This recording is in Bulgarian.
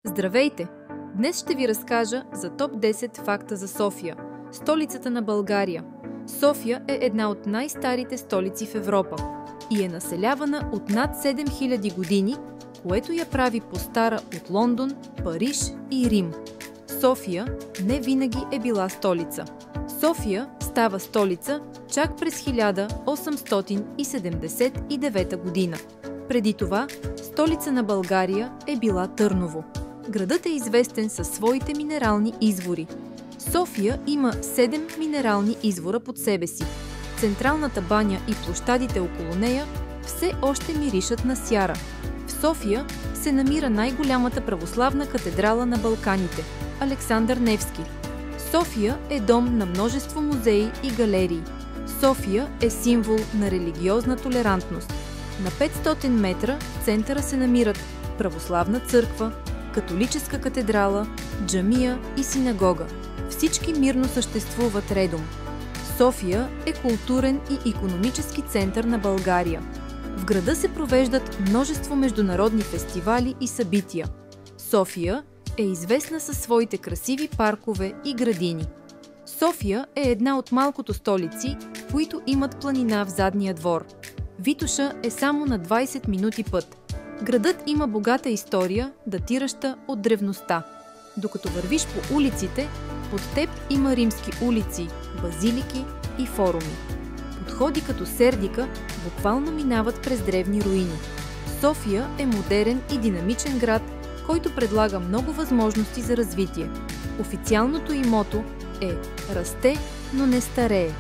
Здравейте! Днес ще ви разкажа за топ 10 факта за София, столицата на България. София е една от най-старите столици в Европа и е населявана от над 7000 години, което я прави по-стара от Лондон, Париж и Рим. София не винаги е била столица. София става столица чак през 1879 година. Преди това столица на България е била Търново. Градът е известен със своите минерални извори. София има 7 минерални извора под себе си. Централната баня и площадите около нея все още миришат на сяра. В София се намира най-голямата православна катедрала на Балканите – Александър Невски. София е дом на множество музеи и галерии. София е символ на религиозна толерантност. На 500 метра в центъра се намират православна църква, католическа катедрала, джамия и синагога. Всички мирно съществуват редом. София е културен и икономически център на България. В града се провеждат множество международни фестивали и събития. София е известна със своите красиви паркове и градини. София е една от малкото столици, които имат планина в задния двор. Витоша е само на 20 минути път. Градът има богата история, датираща от древността. Докато вървиш по улиците, под теб има римски улици, базилики и форуми. Подходи като Сердика буквално минават през древни руини. София е модерен и динамичен град, който предлага много възможности за развитие. Официалното й мото е «Расте, но не старее».